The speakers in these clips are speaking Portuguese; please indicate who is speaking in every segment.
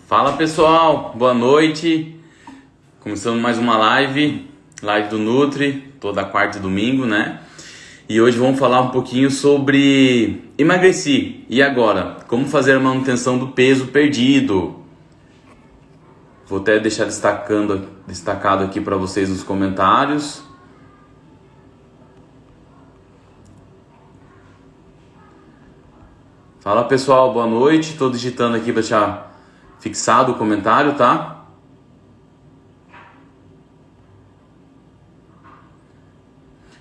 Speaker 1: Fala pessoal, boa noite. Começando mais uma live do Nutri, toda quarta e domingo, né? E hoje vamos falar um pouquinho sobre emagreci. E agora? Como fazer a manutenção do peso perdido? Vou até deixar destacado aqui para vocês nos comentários. Fala pessoal, boa noite. Estou digitando aqui para deixar fixado o comentário, tá?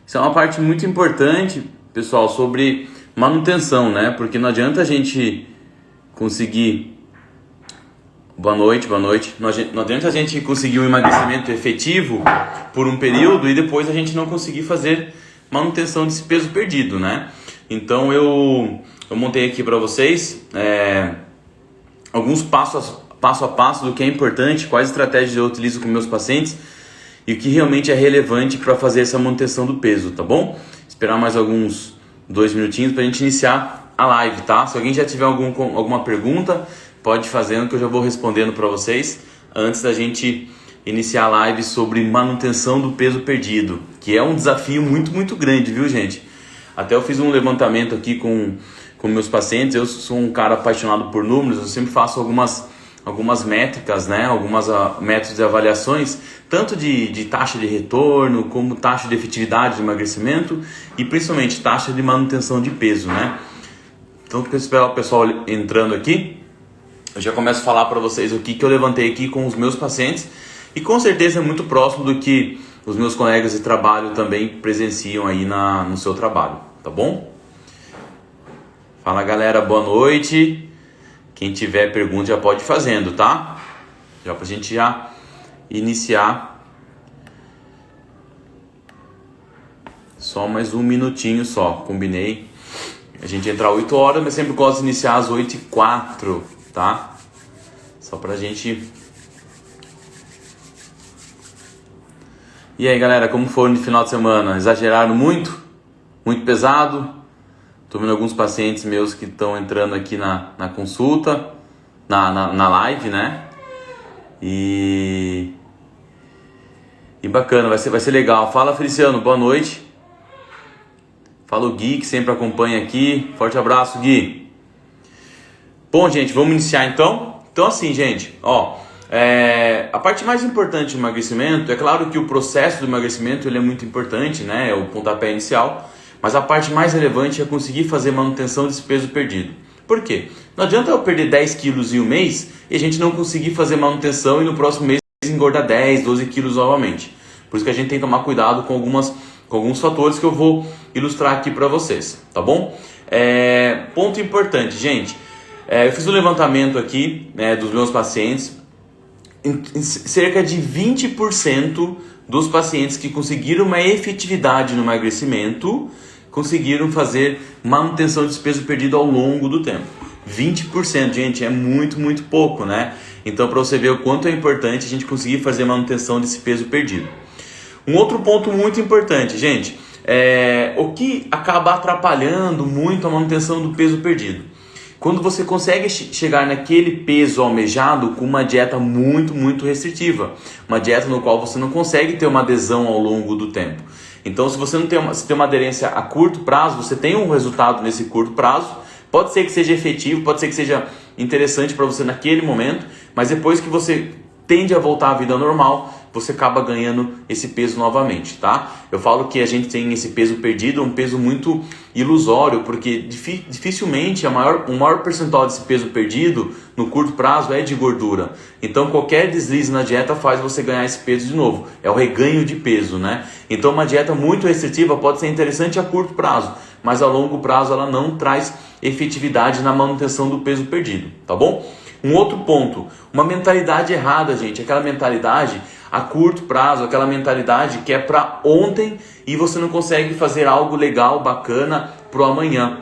Speaker 1: Isso é uma parte muito importante, pessoal, sobre manutenção, né? Porque não adianta a gente conseguir... Boa noite. Não adianta a gente conseguir um emagrecimento efetivo por um período e depois a gente não conseguir fazer manutenção desse peso perdido, né? Então eu montei aqui para vocês alguns passo a passo do que é importante, quais estratégias eu utilizo com meus pacientes e o que realmente é relevante para fazer essa manutenção do peso, tá bom? Esperar mais alguns 2 minutinhos para a gente iniciar a live, tá? Se alguém já tiver alguma pergunta, pode ir fazendo que eu já vou respondendo para vocês antes da gente iniciar a live sobre manutenção do peso perdido, que é um desafio muito grande, viu, gente? Até eu fiz um levantamento aqui com meus pacientes. Eu sou um cara apaixonado por números, eu sempre faço algumas métricas, né? Algumas métodos de avaliações, tanto de taxa de retorno, como taxa de efetividade de emagrecimento e principalmente taxa de manutenção de peso, né? Então, para esperar o pessoal entrando aqui, eu já começo a falar para vocês o que eu levantei aqui com os meus pacientes e com certeza é muito próximo do que os meus colegas de trabalho também presenciam aí no seu trabalho, tá bom? Fala galera, boa noite. Quem tiver pergunta já pode ir fazendo, tá? Já pra gente já iniciar. Só mais um minutinho só, combinei. A gente entra às 8 horas, mas sempre gosto de iniciar às 8h04, tá? Só pra gente... E aí galera, como foi no final de semana? Exageraram muito? Muito pesado? Estou vendo alguns pacientes meus que estão entrando aqui na consulta, na live, né? E bacana, vai ser legal. Fala Feliciano, boa noite. Fala o Gui, que sempre acompanha aqui. Forte abraço, Gui. Bom, gente, vamos iniciar então? Então assim, gente, ó... a parte mais importante do emagrecimento, é claro que o processo do emagrecimento ele é muito importante, né? É o pontapé inicial. Mas a parte mais relevante é conseguir fazer manutenção desse peso perdido. Por quê? Não adianta eu perder 10 quilos em um mês e a gente não conseguir fazer manutenção e no próximo mês engordar 10, 12 quilos novamente. Por isso que a gente tem que tomar cuidado com alguns fatores que eu vou ilustrar aqui para vocês, tá bom? Ponto importante, gente. Eu fiz um levantamento aqui dos meus pacientes. Cerca de 20% dos pacientes que conseguiram uma efetividade no emagrecimento conseguiram fazer manutenção desse peso perdido ao longo do tempo. 20%, gente, é muito pouco, né? Então, para você ver o quanto é importante a gente conseguir fazer manutenção desse peso perdido. Um outro ponto muito importante, gente, o que acaba atrapalhando muito a manutenção do peso perdido. Quando você consegue chegar naquele peso almejado com uma dieta muito restritiva, uma dieta no qual você não consegue ter uma adesão ao longo do tempo. Então, se você não tem se tem uma aderência a curto prazo, você tem um resultado nesse curto prazo, pode ser que seja efetivo, pode ser que seja interessante para você naquele momento, mas depois que você tende a voltar à vida normal, você acaba ganhando esse peso novamente, tá? Eu falo que a gente tem esse peso perdido, um peso muito ilusório, porque dificilmente o maior percentual desse peso perdido no curto prazo é de gordura. Então qualquer deslize na dieta faz você ganhar esse peso de novo. É o reganho de peso, né? Então uma dieta muito restritiva pode ser interessante a curto prazo, mas a longo prazo ela não traz efetividade na manutenção do peso perdido, tá bom? Um outro ponto, uma mentalidade errada, gente, aquela mentalidade a curto prazo, aquela mentalidade que é para ontem e você não consegue fazer algo legal, bacana pro amanhã.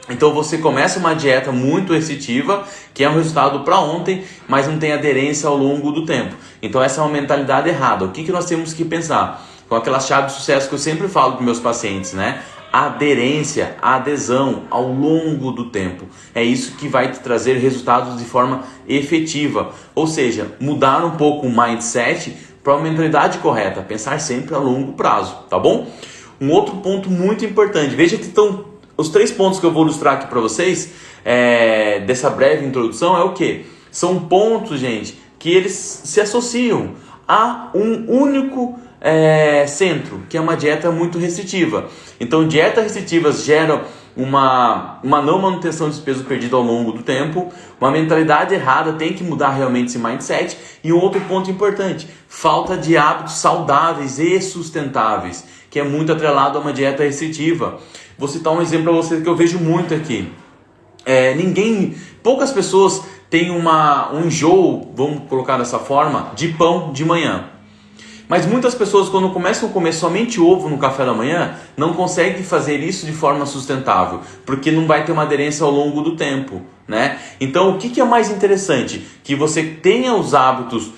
Speaker 1: Então você começa uma dieta muito restritiva, que é um resultado para ontem, mas não tem aderência ao longo do tempo. Então essa é uma mentalidade errada. O que nós temos que pensar? Com aquela chave de sucesso que eu sempre falo para meus pacientes, né? a aderência, a adesão ao longo do tempo. É isso que vai te trazer resultados de forma efetiva. Ou seja, mudar um pouco o mindset para uma mentalidade correta, pensar sempre a longo prazo, tá bom? Um outro ponto muito importante, veja que estão os 3 pontos que eu vou ilustrar aqui para vocês, dessa breve introdução, é o que? São pontos, gente, que eles se associam a um único centro, que é uma dieta muito restritiva. Então, dietas restritivas geram uma não manutenção de peso perdido ao longo do tempo, uma mentalidade errada, tem que mudar realmente esse mindset. E um outro ponto importante, falta de hábitos saudáveis e sustentáveis, que é muito atrelado a uma dieta restritiva. Vou citar um exemplo para vocês que eu vejo muito aqui. Poucas pessoas têm um enjoo, vamos colocar dessa forma, de pão de manhã. Mas muitas pessoas, quando começam a comer somente ovo no café da manhã, não conseguem fazer isso de forma sustentável, porque não vai ter uma aderência ao longo do tempo, né? Então, o que é mais interessante? Que você tenha os hábitos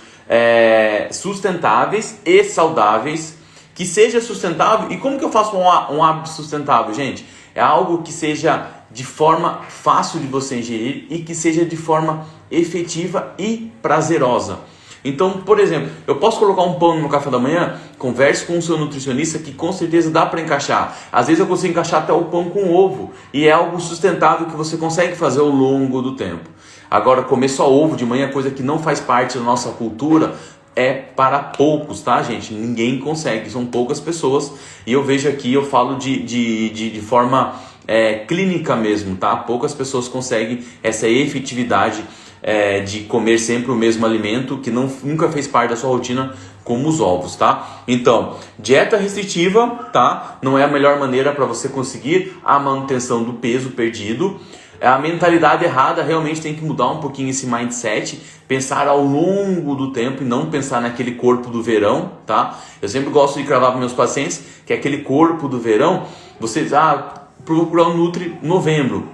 Speaker 1: sustentáveis e saudáveis, que seja sustentável. E como que eu faço um hábito sustentável, gente? É algo que seja de forma fácil de você ingerir e que seja de forma efetiva e prazerosa. Então, por exemplo, eu posso colocar um pão no meu café da manhã, converse com o seu nutricionista que com certeza dá para encaixar. Às vezes eu consigo encaixar até o pão com ovo e é algo sustentável que você consegue fazer ao longo do tempo. Agora, comer só ovo de manhã, coisa que não faz parte da nossa cultura, é para poucos, tá, gente? Ninguém consegue, são poucas pessoas. E eu vejo aqui, eu falo de forma clínica mesmo, tá? Poucas pessoas conseguem essa efetividade de comer sempre o mesmo alimento que nunca fez parte da sua rotina, como os ovos, tá? Então, dieta restritiva, tá? Não é a melhor maneira para você conseguir a manutenção do peso perdido. A mentalidade errada, realmente tem que mudar um pouquinho esse mindset, pensar ao longo do tempo e não pensar naquele corpo do verão, tá? Eu sempre gosto de cravar para meus pacientes que é aquele corpo do verão, vocês, procurar um Nutri novembro,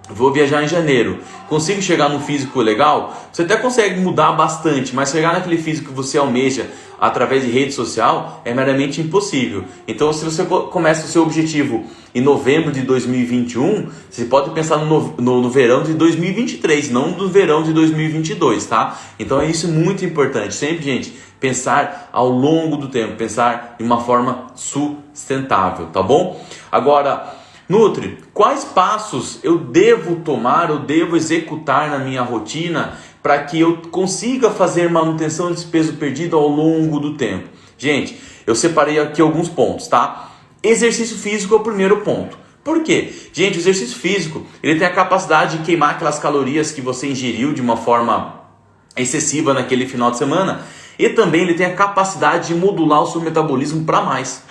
Speaker 1: vou viajar em janeiro, consigo chegar num físico legal? Você até consegue mudar bastante, mas chegar naquele físico que você almeja através de rede social é meramente impossível. Então, se você começa o seu objetivo em novembro de 2021, você pode pensar no verão de 2023, não no verão de 2022, tá? Então, é isso muito importante. Sempre, gente, pensar ao longo do tempo, pensar de uma forma sustentável, tá bom? Agora, Nutri, quais passos eu devo tomar, eu devo executar na minha rotina para que eu consiga fazer manutenção desse peso perdido ao longo do tempo? Gente, eu separei aqui alguns pontos, tá? Exercício físico é o primeiro ponto. Por quê? Gente, o exercício físico, ele tem a capacidade de queimar aquelas calorias que você ingeriu de uma forma excessiva naquele final de semana, e também ele tem a capacidade de modular o seu metabolismo para mais.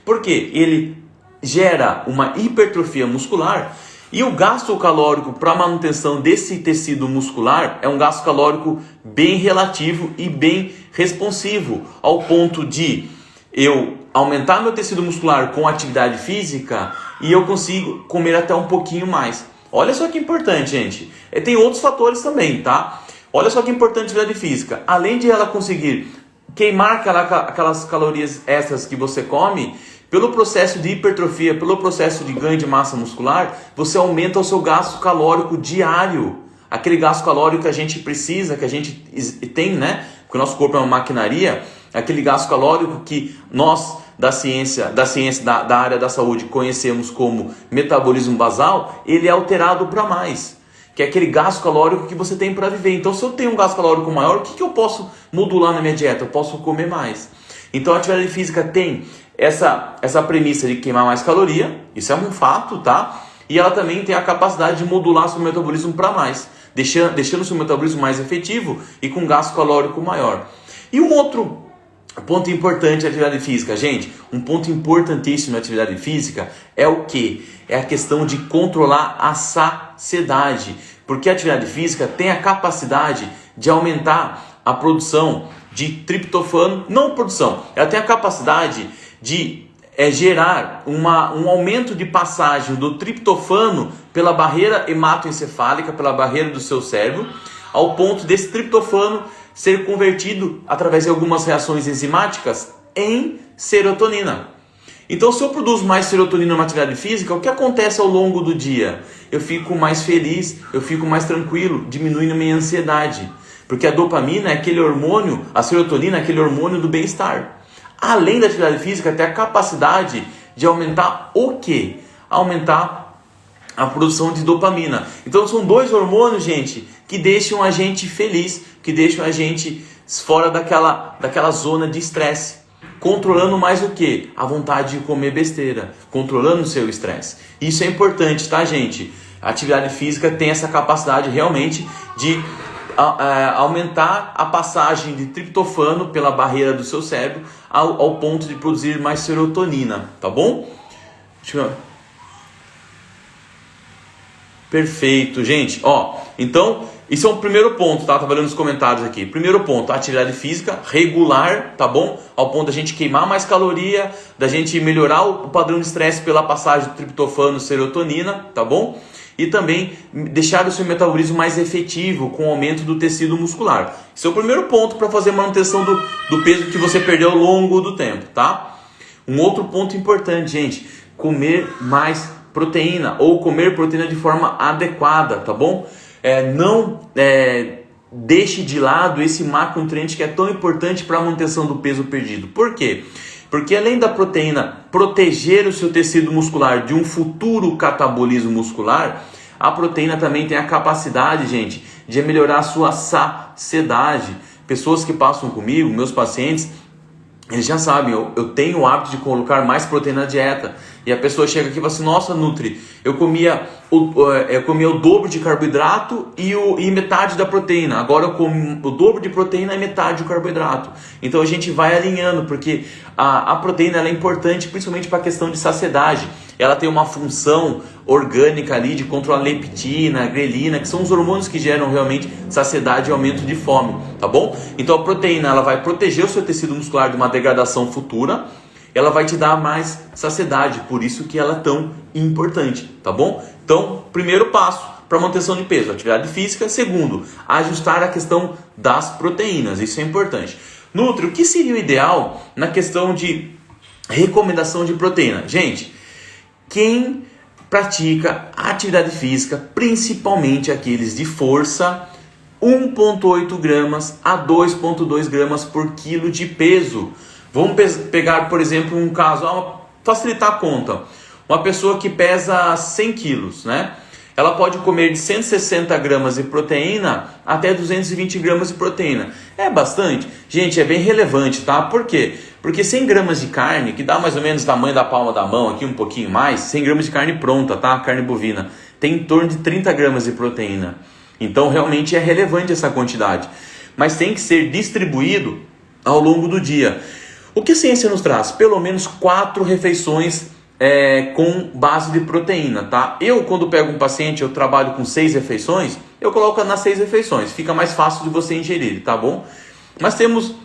Speaker 1: Por quê? Ele gera uma hipertrofia muscular e o gasto calórico para manutenção desse tecido muscular é um gasto calórico bem relativo e bem responsivo, ao ponto de eu aumentar meu tecido muscular com atividade física e eu consigo comer até um pouquinho mais. Olha só que importante, gente. Tem outros fatores também, tá? Olha só que importante a atividade física. Além de ela conseguir queimar aquelas calorias extras que você come, pelo processo de hipertrofia, pelo processo de ganho de massa muscular, você aumenta o seu gasto calórico diário. Aquele gasto calórico que a gente precisa, que a gente tem, né? Porque o nosso corpo é uma maquinaria. Aquele gasto calórico que nós, da área da saúde, conhecemos como metabolismo basal, ele é alterado para mais. Que é aquele gasto calórico que você tem para viver. Então, se eu tenho um gasto calórico maior, o que eu posso modular na minha dieta? Eu posso comer mais. Então, a atividade física tem essa premissa de queimar mais caloria, isso é um fato, tá? E ela também tem a capacidade de modular seu metabolismo para mais, deixando seu metabolismo mais efetivo e com gasto calórico maior. E um outro ponto importante da atividade física, gente, um ponto importantíssimo na atividade física é o quê? É a questão de controlar a saciedade, porque a atividade física tem a capacidade de aumentar a produção de triptofano, ela tem a capacidade de gerar um aumento de passagem do triptofano pela barreira hematoencefálica, pela barreira do seu cérebro, ao ponto desse triptofano ser convertido através de algumas reações enzimáticas em serotonina. Então, se eu produzo mais serotonina numa atividade física, o que acontece ao longo do dia? Eu fico mais feliz, eu fico mais tranquilo, diminuindo a minha ansiedade. Porque a dopamina é aquele hormônio, a serotonina é aquele hormônio do bem-estar. Além da atividade física, tem a capacidade de aumentar o quê? Aumentar a produção de dopamina. Então são dois hormônios, gente, que deixam a gente feliz, que deixam a gente fora daquela zona de estresse. Controlando mais o que? A vontade de comer besteira, controlando o seu estresse. Isso é importante, tá, gente? A atividade física tem essa capacidade realmente de aumentar a passagem de triptofano pela barreira do seu cérebro ao ponto de produzir mais serotonina, tá bom? Perfeito, gente. Então, isso é o primeiro ponto, tá? Tá valendo nos comentários aqui. Primeiro ponto, atividade física regular, tá bom? Ao ponto da gente queimar mais caloria, da gente melhorar o padrão de estresse pela passagem do triptofano, serotonina, tá bom? E também deixar o seu metabolismo mais efetivo com o aumento do tecido muscular. Esse é o primeiro ponto para fazer a manutenção do peso que você perdeu ao longo do tempo, tá? Um outro ponto importante, gente, comer mais proteína ou comer proteína de forma adequada, tá bom? Não deixe de lado esse macronutriente que é tão importante para a manutenção do peso perdido. Por quê? Porque além da proteína proteger o seu tecido muscular de um futuro catabolismo muscular, a proteína também tem a capacidade, gente, de melhorar a sua saciedade. Pessoas que passam comigo, meus pacientes, eles já sabem, eu tenho o hábito de colocar mais proteína na dieta. E a pessoa chega aqui e fala assim, nossa, Nutri, eu comia o dobro de carboidrato e metade da proteína. Agora eu como o dobro de proteína e metade do carboidrato. Então a gente vai alinhando, porque a proteína ela é importante principalmente para a questão de saciedade. Ela tem uma função orgânica ali de controlar leptina, grelina, que são os hormônios que geram realmente saciedade e aumento de fome, tá bom? Então a proteína ela vai proteger o seu tecido muscular de uma degradação futura, ela vai te dar mais saciedade, por isso que ela é tão importante, tá bom? Então, primeiro passo para manutenção de peso, atividade física. Segundo, ajustar a questão das proteínas, isso é importante. Nutri, o que seria o ideal na questão de recomendação de proteína? Gente, quem pratica atividade física, principalmente aqueles de força, 1,8 gramas a 2,2 gramas por quilo de peso. Vamos pegar, por exemplo, um caso, facilitar a conta. Uma pessoa que pesa 100 quilos, né? Ela pode comer de 160 gramas de proteína até 220 gramas de proteína. É bastante? Gente, é bem relevante, tá? Por quê? Porque 100 gramas de carne, que dá mais ou menos o tamanho da palma da mão, aqui um pouquinho mais, 100 gramas de carne pronta, tá? Carne bovina, tem em torno de 30 gramas de proteína. Então, realmente é relevante essa quantidade. Mas tem que ser distribuído ao longo do dia. O que a ciência nos traz? Pelo menos 4 refeições com base de proteína, tá? Eu, quando pego um paciente, eu trabalho com 6 refeições, eu coloco nas 6 refeições. Fica mais fácil de você ingerir, tá bom? Mas temos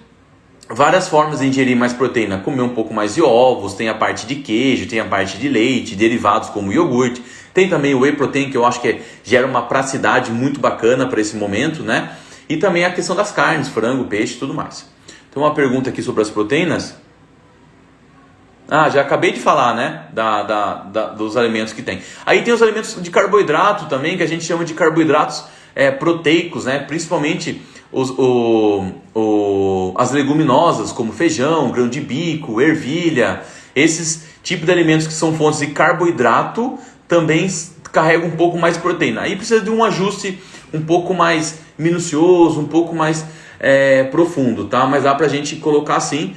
Speaker 1: várias formas de ingerir mais proteína. Comer um pouco mais de ovos, tem a parte de queijo, tem a parte de leite, derivados como iogurte. Tem também o whey protein, que eu acho que gera uma praticidade muito bacana para esse momento, né? E também a questão das carnes, frango, peixe e tudo mais. Tem uma pergunta aqui sobre as proteínas. Já acabei de falar, né? Dos alimentos que tem. Aí tem os alimentos de carboidrato também, que a gente chama de carboidratos proteicos, né? Principalmente as leguminosas, como feijão, grão de bico, ervilha. Esses tipos de alimentos que são fontes de carboidrato também carregam um pouco mais de proteína. Aí precisa de um ajuste um pouco mais minucioso, um pouco mais profundo, tá? Mas dá pra gente colocar assim.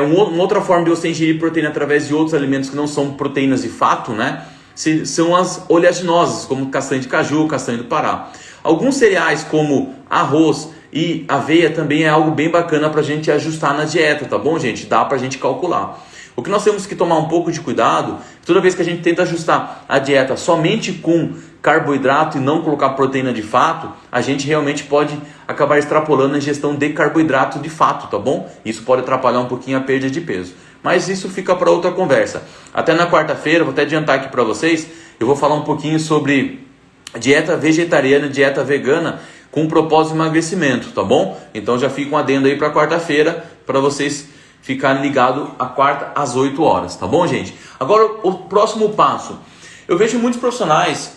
Speaker 1: Uma outra forma de você ingerir proteína através de outros alimentos que não são proteínas de fato, né? São as oleaginosas, como castanha de caju, castanha do Pará. Alguns cereais como arroz e aveia também é algo bem bacana pra gente ajustar na dieta, tá bom, gente? Dá pra gente calcular. O que nós temos que tomar um pouco de cuidado, toda vez que a gente tenta ajustar a dieta somente com carboidrato e não colocar proteína de fato, a gente realmente pode acabar extrapolando a ingestão de carboidrato de fato, tá bom? Isso pode atrapalhar um pouquinho a perda de peso. Mas isso fica para outra conversa. Até na quarta-feira, vou até adiantar aqui para vocês, eu vou falar um pouquinho sobre dieta vegetariana, dieta vegana, com propósito de emagrecimento, tá bom? Então já fica um adendo aí para quarta-feira, para vocês ficar ligado a quarta às 8 horas, tá bom, gente? Agora, o próximo passo. Eu vejo muitos profissionais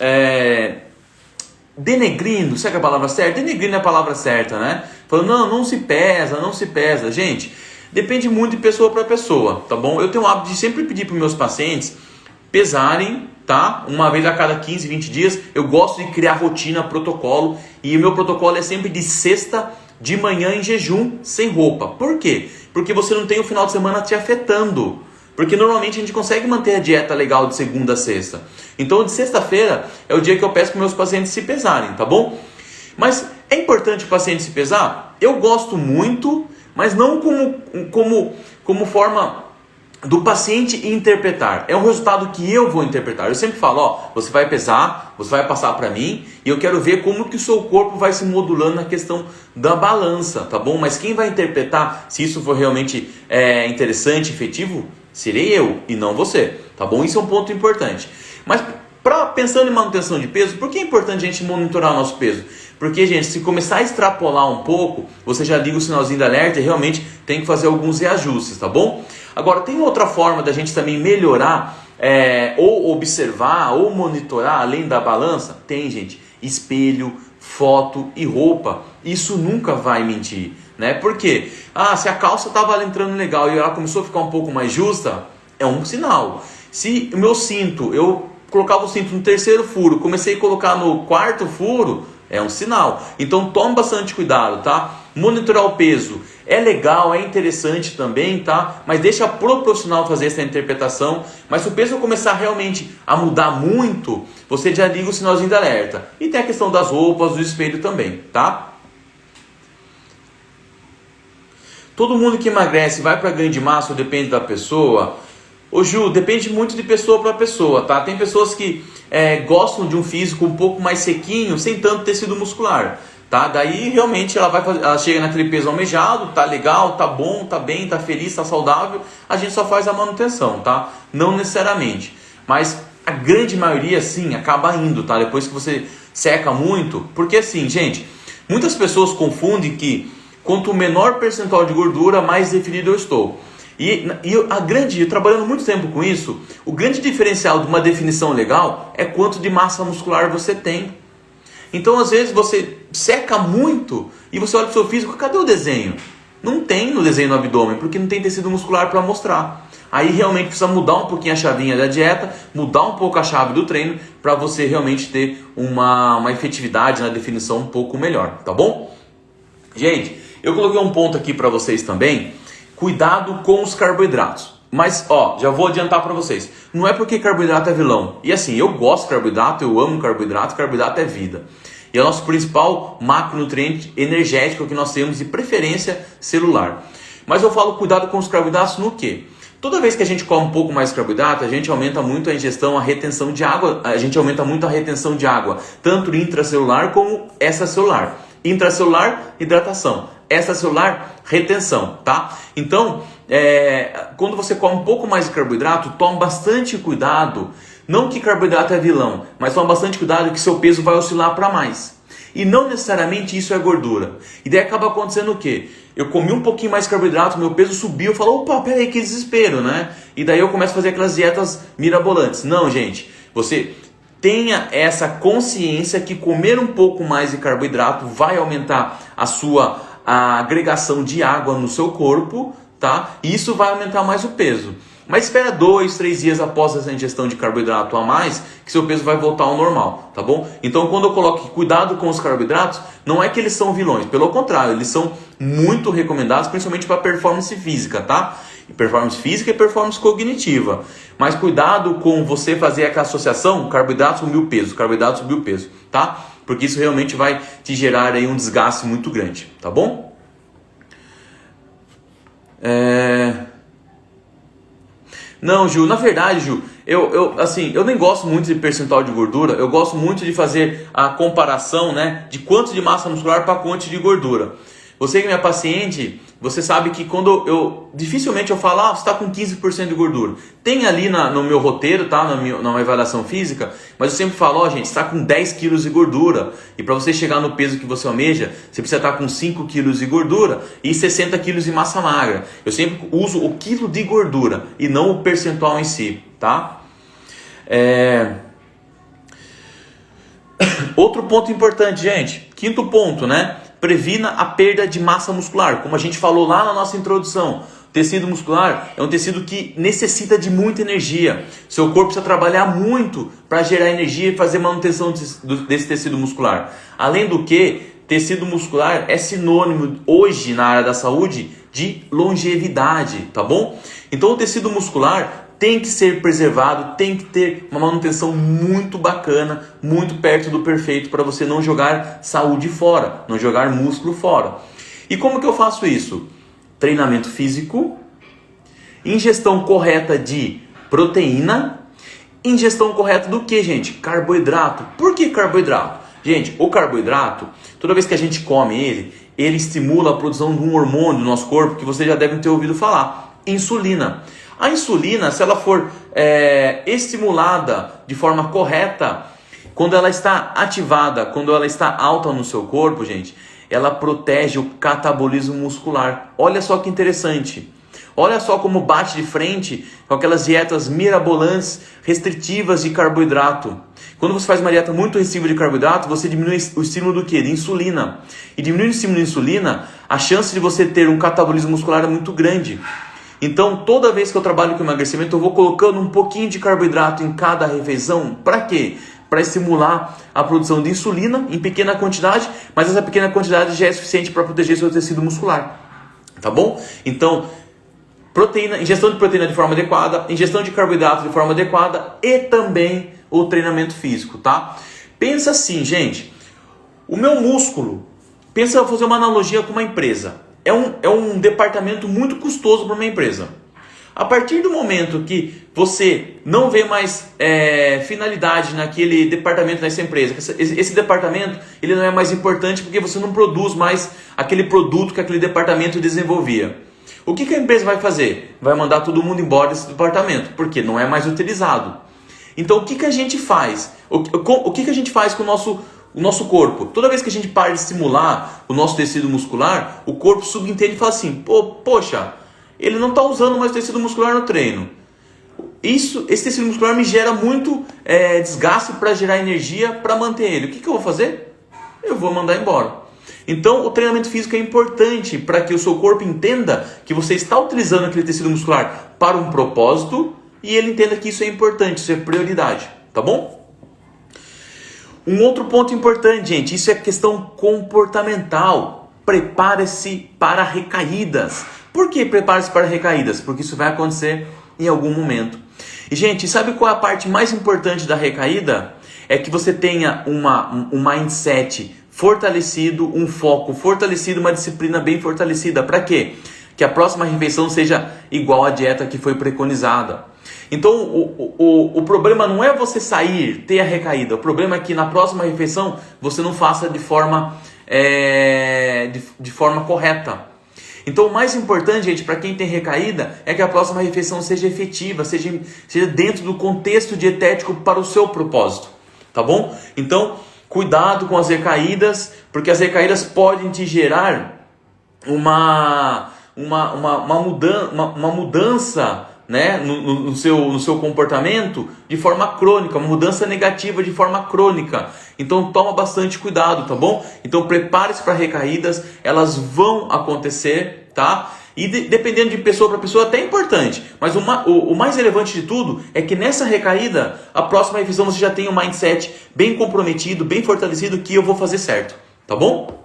Speaker 1: denegrindo, sabe a palavra certa? Denegrindo é a palavra certa, né? Falando, não se pesa, não se pesa. Gente, depende muito de pessoa para pessoa, tá bom? Eu tenho o hábito de sempre pedir para os meus pacientes pesarem, tá? Uma vez a cada 15, 20 dias. Eu gosto de criar rotina, protocolo. E o meu protocolo é sempre de sexta de manhã em jejum, sem roupa. Por quê? Porque você não tem o final de semana te afetando. Porque normalmente a gente consegue manter a dieta legal de segunda a sexta. Então de sexta-feira é o dia que eu peço para meus pacientes se pesarem, tá bom? Mas é importante o paciente se pesar? Eu gosto muito, mas não como forma do paciente interpretar. É um resultado que eu vou interpretar. Eu sempre falo, você vai pesar, você vai passar para mim e eu quero ver como que o seu corpo vai se modulando na questão da balança, tá bom? Mas quem vai interpretar se isso for realmente interessante, efetivo, serei eu e não você, tá bom? Isso é um ponto importante. Mas pensando em manutenção de peso, por que é importante a gente monitorar o nosso peso? Porque, gente, se começar a extrapolar um pouco, você já liga o sinalzinho de alerta e realmente tem que fazer alguns reajustes, tá bom? Agora, tem outra forma da gente também melhorar, ou observar, ou monitorar, além da balança? Tem, gente. Espelho, foto e roupa. Isso nunca vai mentir, né? Por quê? Se a calça estava entrando legal e ela começou a ficar um pouco mais justa, é um sinal. Se o meu cinto, eu colocava o cinto no terceiro furo, comecei a colocar no quarto furo, é um sinal. Então tome bastante cuidado, tá? Monitorar o peso é legal, é interessante também, tá? Mas deixa pro profissional fazer essa interpretação. Mas se o peso começar realmente a mudar muito, você já liga o sinalzinho de alerta. E tem a questão das roupas, do espelho também, tá? Todo mundo que emagrece vai para ganho de massa ou depende da pessoa? Ô Ju, depende muito de pessoa para pessoa, tá? Tem pessoas que gostam de um físico um pouco mais sequinho, sem tanto tecido muscular, tá? Daí realmente ela chega naquele peso almejado, tá legal, tá bom, tá bem, tá feliz, tá saudável, a gente só faz a manutenção, tá? Não necessariamente, mas a grande maioria sim, acaba indo, tá? Depois que você seca muito, porque assim, gente, muitas pessoas confundem que quanto menor percentual de gordura, mais definido eu estou. Eu trabalhando muito tempo com isso, o grande diferencial de uma definição legal é quanto de massa muscular você tem. Então, às vezes, você seca muito e você olha para o seu físico, cadê o desenho? Não tem no desenho no abdômen, porque não tem tecido muscular para mostrar. Aí realmente precisa mudar um pouquinho a chavinha da dieta, mudar um pouco a chave do treino, para você realmente ter uma efetividade na definição um pouco melhor, tá bom? Gente, eu coloquei um ponto aqui para vocês também. Cuidado com os carboidratos. Mas, já vou adiantar para vocês. Não é porque carboidrato é vilão. E assim, eu gosto de carboidrato, eu amo carboidrato é vida. E é o nosso principal macronutriente energético que nós temos, de preferência celular. Mas eu falo cuidado com os carboidratos no quê? Toda vez que a gente come um pouco mais de carboidrato, a gente aumenta muito a ingestão, a retenção de água. A gente aumenta muito a retenção de água, tanto intracelular como extracelular. Intracelular, hidratação. Extracelular, retenção, tá? Então, quando você come um pouco mais de carboidrato, tome bastante cuidado. Não que carboidrato é vilão, mas tome bastante cuidado que seu peso vai oscilar para mais. E não necessariamente isso é gordura. E daí acaba acontecendo o quê? Eu comi um pouquinho mais de carboidrato, meu peso subiu, eu falo, opa, peraí, que desespero, né? E daí eu começo a fazer aquelas dietas mirabolantes. Não, gente, você tenha essa consciência que comer um pouco mais de carboidrato vai aumentar a agregação de água no seu corpo, tá? E isso vai aumentar mais o peso. Mas espera 2, 3 dias após essa ingestão de carboidrato a mais, que seu peso vai voltar ao normal, tá bom? Então quando eu coloco cuidado com os carboidratos, não é que eles são vilões, pelo contrário, eles são muito recomendados, principalmente para performance física, tá? Performance física e performance cognitiva. Mas cuidado com você fazer aquela associação, carboidrato subiu o peso, tá? Porque isso realmente vai te gerar aí um desgaste muito grande, tá bom? Não, Ju, na verdade, Ju, eu nem gosto muito de percentual de gordura, eu gosto muito de fazer a comparação, né, de quanto de massa muscular para quanto de gordura. Você que é minha paciente, você sabe que quando dificilmente eu falo, você está com 15% de gordura. Tem ali no meu roteiro, tá? Na minha avaliação física, mas eu sempre falo, gente, você está com 10 quilos de gordura. E para você chegar no peso que você almeja, você precisa estar com 5 quilos de gordura e 60 quilos de massa magra. Eu sempre uso o quilo de gordura e não o percentual em si, tá? Outro ponto importante, gente. Quinto ponto, né? Previna a perda de massa muscular. Como a gente falou lá na nossa introdução, tecido muscular é um tecido que necessita de muita energia. Seu corpo precisa trabalhar muito para gerar energia e fazer manutenção desse tecido muscular. Além do que, tecido muscular é sinônimo hoje na área da saúde de longevidade, tá bom? Então o tecido muscular tem que ser preservado, tem que ter uma manutenção muito bacana, muito perto do perfeito para você não jogar saúde fora, não jogar músculo fora. E como que eu faço isso? Treinamento físico, ingestão correta de proteína, ingestão correta do que, gente? Carboidrato. Por que carboidrato? Gente, o carboidrato, toda vez que a gente come ele estimula a produção de um hormônio no nosso corpo que vocês já devem ter ouvido falar, insulina. A insulina, se ela for estimulada de forma correta, quando ela está ativada, quando ela está alta no seu corpo, gente, ela protege o catabolismo muscular. Olha só que interessante. Olha só como bate de frente com aquelas dietas mirabolantes, restritivas de carboidrato. Quando você faz uma dieta muito restritiva de carboidrato, você diminui o estímulo do quê? De insulina. E diminuindo o estímulo de insulina, a chance de você ter um catabolismo muscular é muito grande. Então, toda vez que eu trabalho com emagrecimento, eu vou colocando um pouquinho de carboidrato em cada refeição. Para quê? Para estimular a produção de insulina em pequena quantidade, mas essa pequena quantidade já é suficiente para proteger seu tecido muscular. Tá bom? Então, proteína, ingestão de proteína de forma adequada, ingestão de carboidrato de forma adequada e também o treinamento físico, tá? Pensa assim, gente, o meu músculo, pensa fazer uma analogia com uma empresa. É um departamento muito custoso para uma empresa. A partir do momento que você não vê mais finalidade naquele departamento, nessa empresa, esse departamento ele não é mais importante porque você não produz mais aquele produto que aquele departamento desenvolvia. O que a empresa vai fazer? Vai mandar todo mundo embora desse departamento, porque não é mais utilizado. Então o que a gente faz? O que a gente faz com o nosso corpo? Toda vez que a gente para de estimular o nosso tecido muscular, o corpo subentende e fala assim, poxa, ele não está usando mais tecido muscular no treino. Esse tecido muscular me gera muito desgaste para gerar energia para manter ele. O que eu vou fazer? Eu vou mandar embora. Então o treinamento físico é importante para que o seu corpo entenda que você está utilizando aquele tecido muscular para um propósito e ele entenda que isso é importante, isso é prioridade, tá bom? Um outro ponto importante, gente, isso é questão comportamental. Prepare-se para recaídas. Por que prepare-se para recaídas? Porque isso vai acontecer em algum momento. E, gente, sabe qual é a parte mais importante da recaída? É que você tenha um mindset fortalecido, um foco fortalecido, uma disciplina bem fortalecida. Para quê? Que a próxima refeição seja igual à dieta que foi preconizada. Então o problema não é você sair, ter a recaída. O problema é que na próxima refeição você não faça de forma correta. Então o mais importante, gente, para quem tem recaída, é que a próxima refeição seja efetiva, seja dentro do contexto dietético para o seu propósito. Tá bom? Então cuidado com as recaídas, porque as recaídas podem te gerar uma mudança, né, no seu comportamento de forma crônica, uma mudança negativa de forma crônica. Então toma bastante cuidado, tá bom? Então prepare-se para recaídas, elas vão acontecer, tá? E dependendo de pessoa para pessoa até é importante, mas o mais relevante de tudo é que nessa recaída, a próxima refeição você já tem um mindset bem comprometido, bem fortalecido, que eu vou fazer certo, tá bom?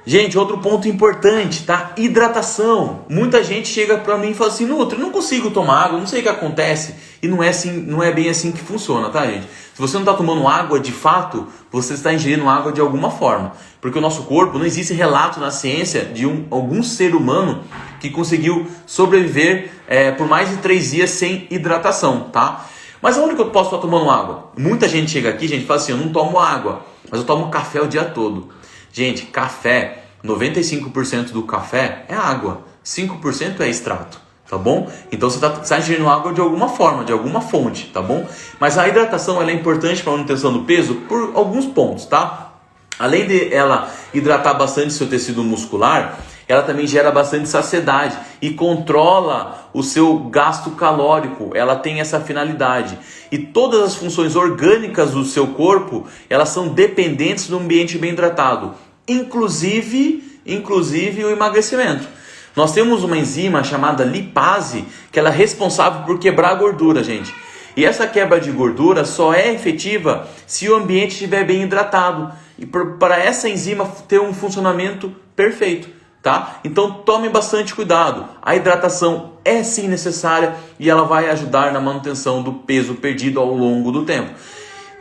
Speaker 1: Gente, outro ponto importante, tá? Hidratação. Muita gente chega pra mim e fala assim, Nutri, eu não consigo tomar água, não sei o que acontece. E não é bem assim que funciona, tá, gente? Se você não está tomando água de fato, você está ingerindo água de alguma forma. Porque o nosso corpo, não existe relato na ciência de algum ser humano que conseguiu sobreviver por mais de 3 dias sem hidratação, tá? Mas aonde que eu posso estar tomando água? Muita gente chega aqui, gente, e fala assim, eu não tomo água, mas eu tomo café o dia todo. Gente, café 95% do café é água, 5% é extrato, tá bom? Então você está ingerindo água de alguma forma, de alguma fonte, tá bom? Mas a hidratação ela é importante para a manutenção do peso por alguns pontos, tá? Além de ela hidratar bastante seu tecido muscular, ela também gera bastante saciedade e controla o seu gasto calórico. Ela tem essa finalidade. E todas as funções orgânicas do seu corpo, elas são dependentes do ambiente bem hidratado, inclusive o emagrecimento. Nós temos uma enzima chamada lipase, que ela é responsável por quebrar a gordura, gente. E essa quebra de gordura só é efetiva se o ambiente estiver bem hidratado. E para essa enzima ter um funcionamento perfeito, tá? Então tome bastante cuidado. A hidratação é sim necessária e ela vai ajudar na manutenção do peso perdido ao longo do tempo.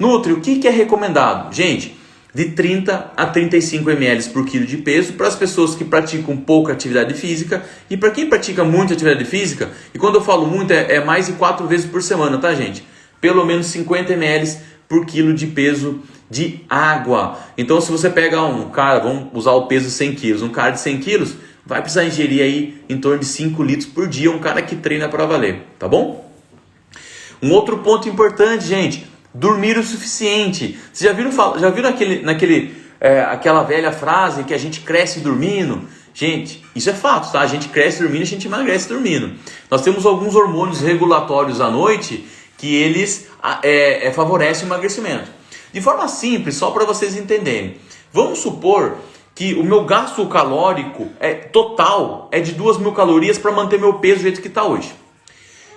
Speaker 1: Nutri, o que é recomendado? Gente, de 30 a 35 ml por quilo de peso para as pessoas que praticam pouca atividade física e para quem pratica muita atividade física, e quando eu falo muito é mais de 4 vezes por semana, tá gente? Pelo menos 50 ml por quilo de peso de água. Então se você pega um cara, vamos usar o peso 100 quilos, um cara de 100 quilos vai precisar ingerir aí em torno de 5 litros por dia, um cara que treina para valer, tá bom? Um outro ponto importante, gente, dormir o suficiente. Vocês já viram aquela velha frase que a gente cresce dormindo? Gente, isso é fato, tá? A gente cresce dormindo, a gente emagrece dormindo. Nós temos alguns hormônios regulatórios à noite que eles favorecem o emagrecimento. De forma simples, só para vocês entenderem. Vamos supor que o meu gasto calórico total é de 2.000 calorias para manter meu peso do jeito que está hoje.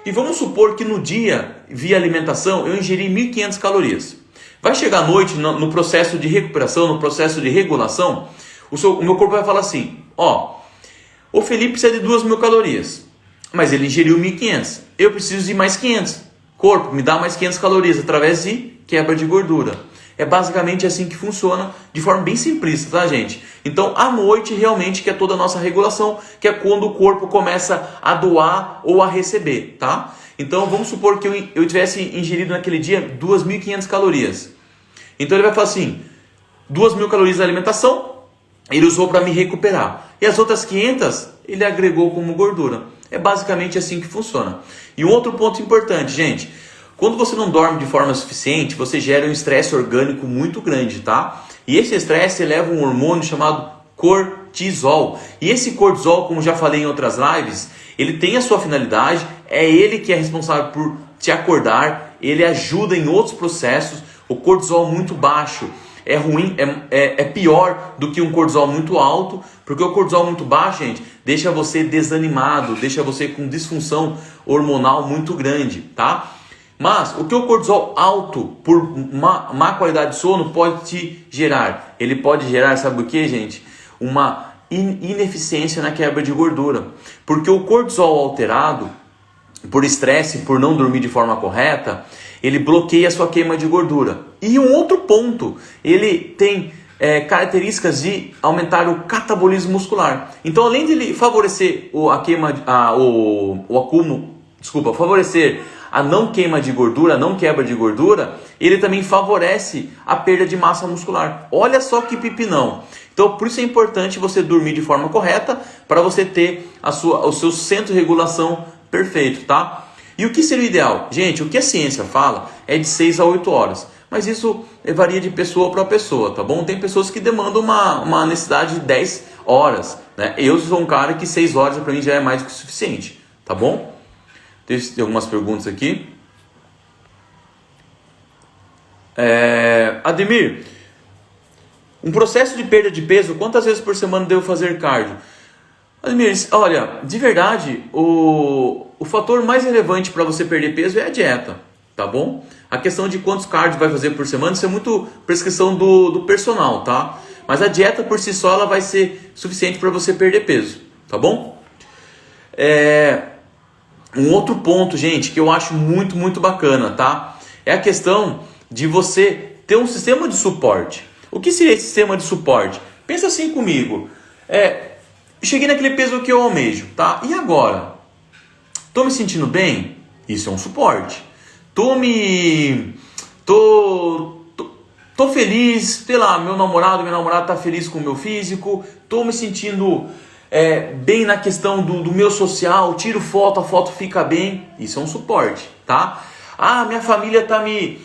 Speaker 1: E vamos supor que no dia, via alimentação, eu ingeri 1.500 calorias. Vai chegar à noite, no processo de recuperação, no processo de regulação, o meu corpo vai falar assim, o Felipe precisa de 2.000 calorias, mas ele ingeriu 1.500, eu preciso de mais 500. Corpo, me dá mais 500 calorias através de quebra de gordura. É basicamente assim que funciona, de forma bem simplista, tá, gente? Então, à noite, realmente, que é toda a nossa regulação, que é quando o corpo começa a doar ou a receber, tá? Então, vamos supor que eu tivesse ingerido naquele dia 2.500 calorias. Então, ele vai falar assim, 2.000 calorias da alimentação, ele usou para me recuperar. E as outras 500, ele agregou como gordura. É basicamente assim que funciona. E um outro ponto importante, gente, quando você não dorme de forma suficiente, você gera um estresse orgânico muito grande, tá? E esse estresse eleva um hormônio chamado cortisol. E esse cortisol, como já falei em outras lives, ele tem a sua finalidade, é ele que é responsável por te acordar, ele ajuda em outros processos. O cortisol muito baixo é ruim, é pior do que um cortisol muito alto, porque o cortisol muito baixo, gente, deixa você desanimado, deixa você com disfunção hormonal muito grande, tá? Mas o que o cortisol alto, por má qualidade de sono, pode te gerar? Ele pode gerar, sabe o que, gente? Uma ineficiência na quebra de gordura. Porque o cortisol alterado, por estresse, por não dormir de forma correta, ele bloqueia a sua queima de gordura. E um outro ponto, ele tem características de aumentar o catabolismo muscular. Então, além de ele favorecer favorecer a não queima de gordura, a não quebra de gordura, ele também favorece a perda de massa muscular. Olha só que pipinão. Então, por isso é importante você dormir de forma correta para você ter o seu centro de regulação perfeito, tá? E o que seria o ideal? Gente, o que a ciência fala é de 6 a 8 horas. Mas isso varia de pessoa para pessoa, tá bom? Tem pessoas que demandam uma necessidade de 10 horas, né? Eu sou um cara que 6 horas para mim já é mais do que o suficiente, tá bom? Deixa eu ter algumas perguntas aqui. Ademir, um processo de perda de peso, quantas vezes por semana devo fazer cardio? Ademir, olha, de verdade, o fator mais relevante para você perder peso é a dieta, tá bom? A questão de quantos cardio vai fazer por semana, isso é muito prescrição do personal, tá? Mas a dieta por si só ela vai ser suficiente para você perder peso, tá bom? Um outro ponto, gente, que eu acho muito, muito bacana, tá? É a questão de você ter um sistema de suporte. O que seria esse sistema de suporte? Pensa assim comigo. Cheguei naquele peso que eu almejo, tá? E agora? Tô me sentindo bem? Isso é um suporte. tô feliz, sei lá, meu namorado, minha namorada tá feliz com o meu físico, tô me sentindo bem na questão do meu social, tiro foto, a foto fica bem, isso é um suporte, tá? Ah, minha família tá me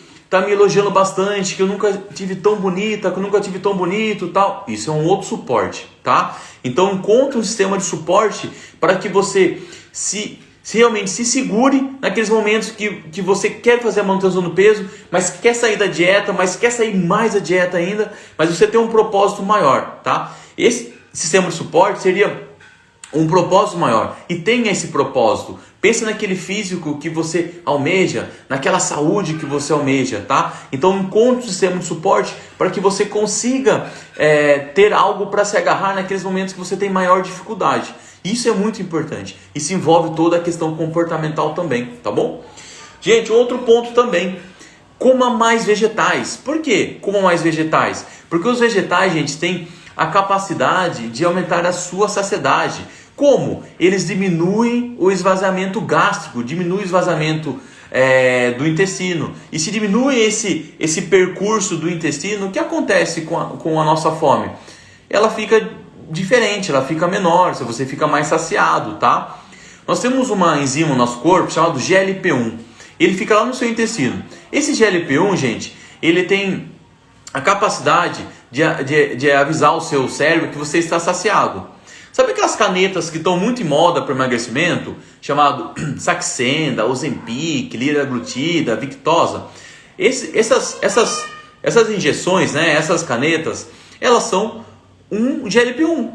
Speaker 1: elogiando bastante, que eu nunca tive tão bonita, que eu nunca tive tão bonito, tal. Isso é um outro suporte, tá? Então encontre um sistema de suporte para que você se realmente se segure naqueles momentos que você quer fazer a manutenção do peso, mas quer sair da dieta, mas quer sair mais da dieta ainda, mas você tem um propósito maior, tá? Esse sistema de suporte seria um propósito maior, e tenha esse propósito. Pensa naquele físico que você almeja, naquela saúde que você almeja, tá? Então encontre um sistema de suporte para que você consiga ter algo para se agarrar naqueles momentos que você tem maior dificuldade. Isso é muito importante. Isso envolve toda a questão comportamental também, tá bom? Gente, outro ponto também. Coma mais vegetais. Por quê? Coma mais vegetais. Porque os vegetais, gente, têm a capacidade de aumentar a sua saciedade. Como? Eles diminuem o esvaziamento gástrico, diminuem o esvaziamento do intestino. E se diminui esse percurso do intestino, o que acontece com a nossa fome? Ela fica diferente, ela fica menor, você fica mais saciado, tá? Nós temos uma enzima no nosso corpo chamado GLP-1. Ele fica lá no seu intestino. Esse GLP-1, gente, ele tem a capacidade de avisar o seu cérebro que você está saciado. Sabe aquelas canetas que estão muito em moda para emagrecimento? Chamado Saxenda, Ozempic, Liraglutida, Victoza. Essas injeções, né, essas canetas, elas são um GLP-1.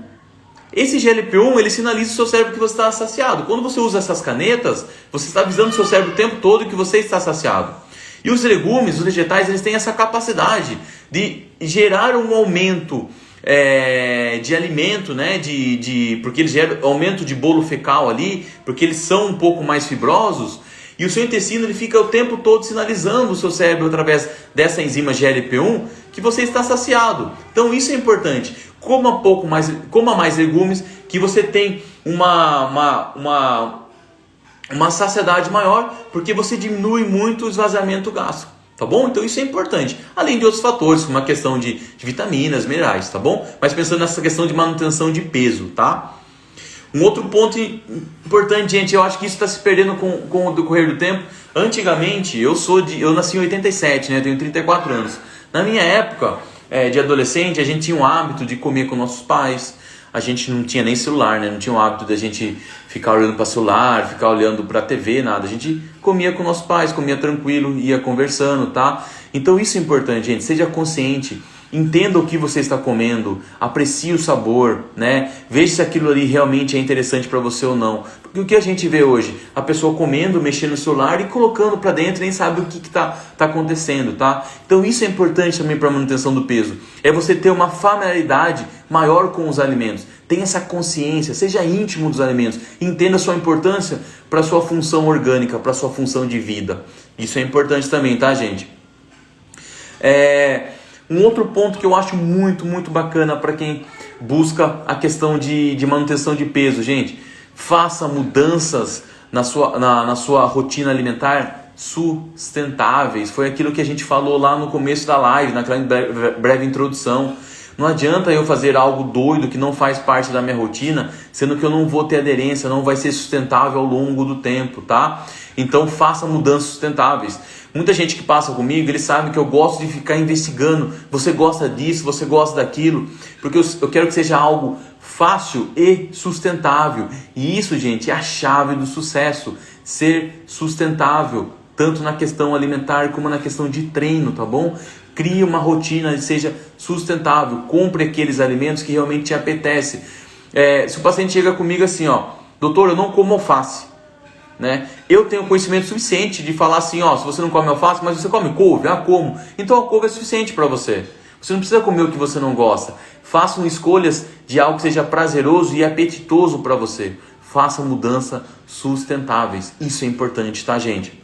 Speaker 1: Esse GLP-1, ele sinaliza o seu cérebro que você está saciado. Quando você usa essas canetas, você está avisando o seu cérebro o tempo todo que você está saciado. E os legumes, os vegetais, eles têm essa capacidade de gerar um aumento de alimento, né? Porque eles geram aumento de bolo fecal ali, porque eles são um pouco mais fibrosos. E o seu intestino ele fica o tempo todo sinalizando o seu cérebro através dessa enzima GLP-1 que você está saciado. Então isso é importante. Coma mais legumes, que você tem uma saciedade maior, porque você diminui muito o esvaziamento gástrico, tá bom? Então isso é importante, além de outros fatores, como a questão de vitaminas, minerais, tá bom? Mas pensando nessa questão de manutenção de peso, tá? Um outro ponto importante, gente, eu acho que isso está se perdendo com o decorrer do tempo. Antigamente, eu nasci em 87, né? Tenho 34 anos. Na minha época de adolescente, a gente tinha o hábito de comer com nossos pais. A gente não tinha nem celular, né? Não tinha o hábito de a gente ficar olhando para celular, ficar olhando para TV, nada. A gente comia com nossos pais, comia tranquilo, ia conversando, tá? Então isso é importante, gente. Seja consciente, entenda o que você está comendo, aprecie o sabor, né? Veja se aquilo ali realmente é interessante para você ou não. Porque o que a gente vê hoje? A pessoa comendo, mexendo no celular e colocando para dentro, nem sabe o que tá acontecendo, tá? Então isso é importante também para a manutenção do peso. É você ter uma familiaridade maior com os alimentos. Tenha essa consciência, seja íntimo dos alimentos. Entenda a sua importância para a sua função orgânica, para a sua função de vida. Isso é importante também, tá, gente? Um outro ponto que eu acho muito, muito bacana para quem busca a questão de manutenção de peso, gente. Faça mudanças na sua rotina alimentar sustentáveis. Foi aquilo que a gente falou lá no começo da live, naquela breve introdução. Não adianta eu fazer algo doido que não faz parte da minha rotina, sendo que eu não vou ter aderência, não vai ser sustentável ao longo do tempo, tá? Então faça mudanças sustentáveis. Muita gente que passa comigo, eles sabem que eu gosto de ficar investigando. Você gosta disso, você gosta daquilo, porque eu quero que seja algo fácil e sustentável. E isso, gente, é a chave do sucesso. Ser sustentável, tanto na questão alimentar como na questão de treino, tá bom? Crie uma rotina que seja sustentável. Compre aqueles alimentos que realmente te apetece. Se o paciente chega comigo assim, doutor, eu não como alface, né? Eu tenho conhecimento suficiente de falar assim, se você não come alface, mas você come couve, como? Então a couve é suficiente para você. Você não precisa comer o que você não gosta. Façam escolhas de algo que seja prazeroso e apetitoso para você. Façam mudanças sustentáveis. Isso é importante, tá, gente?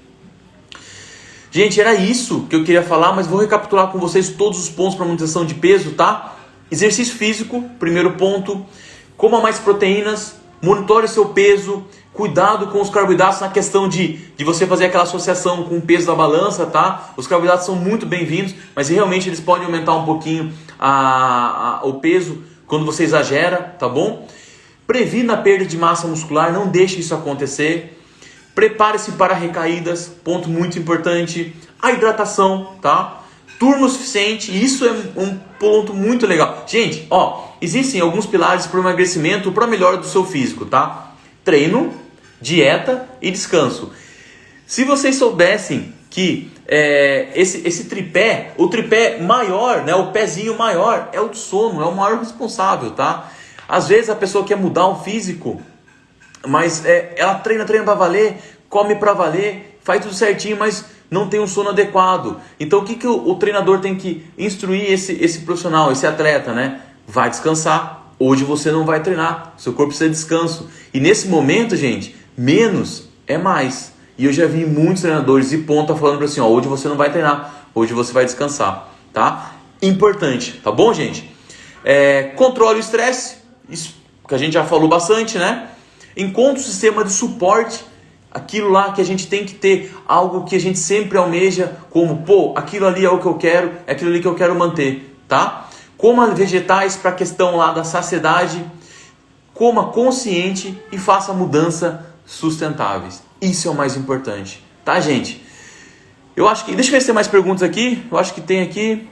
Speaker 1: Gente, era isso que eu queria falar, mas vou recapitular com vocês todos os pontos para manutenção de peso, tá? Exercício físico, primeiro ponto. Coma mais proteínas. monitore o seu peso, cuidado com os carboidratos na questão de você fazer aquela associação com o peso da balança, tá? Os carboidratos são muito bem-vindos, mas realmente eles podem aumentar um pouquinho o peso quando você exagera, tá bom? Previna a perda de massa muscular, não deixe isso acontecer. Prepare-se para recaídas, ponto muito importante. A hidratação, tá? Turno suficiente, isso é um ponto muito legal. Gente, existem alguns pilares para o emagrecimento, para a melhora do seu físico, tá? Treino, dieta e descanso. Se vocês soubessem que esse tripé, o tripé maior, né, o pezinho maior, é o do sono, é o maior responsável, tá? Às vezes a pessoa quer mudar o físico, mas ela treina para valer, come para valer, faz tudo certinho, mas não tem um sono adequado. Então o que o treinador tem que instruir esse profissional, esse atleta, né? Vai descansar. Hoje você não vai treinar, seu corpo precisa de descanso. E nesse momento, gente, menos é mais. E eu já vi muitos treinadores de ponta falando para assim, hoje você não vai treinar, hoje você vai descansar, tá? Importante, tá bom, gente? Controle o estresse, isso que a gente já falou bastante, né? Encontre um sistema de suporte, aquilo lá que a gente tem que ter, algo que a gente sempre almeja, como, aquilo ali é o que eu quero, é aquilo ali que eu quero manter, tá? Coma vegetais para a questão lá da saciedade, coma consciente e faça mudanças sustentáveis. Isso é o mais importante, tá, gente? Eu acho que... Deixa eu ver se tem mais perguntas aqui. Eu acho que tem aqui.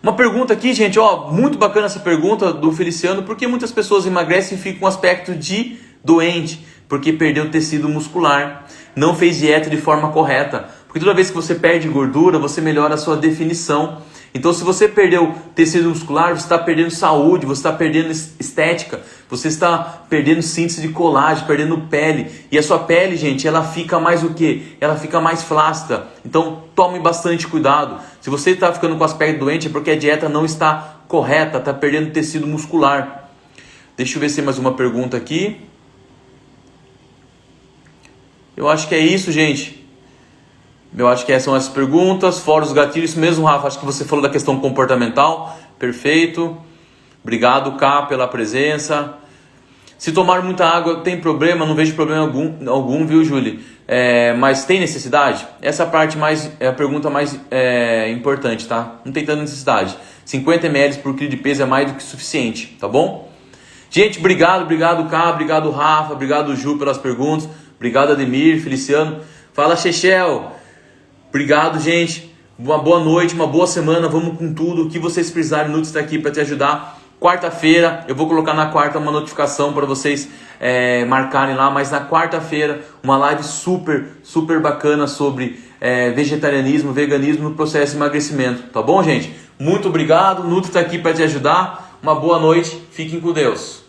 Speaker 1: Uma pergunta aqui, gente, muito bacana essa pergunta do Feliciano, porque muitas pessoas emagrecem e ficam com aspecto de doente, porque perdeu tecido muscular, não fez dieta de forma correta. Porque toda vez que você perde gordura, você melhora a sua definição. Então, se você perdeu tecido muscular, você está perdendo saúde, você está perdendo estética, você está perdendo síntese de colágeno, perdendo pele. E a sua pele, gente, ela fica mais o quê? Ela fica mais flácida. Então, tome bastante cuidado. Se você está ficando com aspecto doente, é porque a dieta não está correta, está perdendo tecido muscular. Deixa eu ver se tem mais uma pergunta aqui. Eu acho que é isso, gente. Eu acho que essas são as perguntas, fora os gatilhos. Isso mesmo, Rafa, acho que você falou da questão comportamental. Perfeito. Obrigado, Cá, pela presença. Se tomar muita água tem problema? Não vejo problema algum, viu, Júlia? Mas tem necessidade? Essa parte é a pergunta mais importante, tá? Não tem tanta necessidade. 50 ml por quilo de peso é mais do que suficiente, tá bom? Gente, obrigado, Cá, obrigado, Rafa, obrigado, Ju, pelas perguntas. Obrigado, Ademir, Feliciano. Fala, Chechel. Obrigado, gente. Uma boa noite, uma boa semana. Vamos com tudo. O que vocês precisarem, o Nuto está aqui para te ajudar. Quarta-feira, eu vou colocar na quarta uma notificação para vocês marcarem lá. Mas na quarta-feira, uma live super, super bacana sobre vegetarianismo, veganismo no processo de emagrecimento. Tá bom, gente? Muito obrigado. O Nuto está aqui para te ajudar. Uma boa noite. Fiquem com Deus.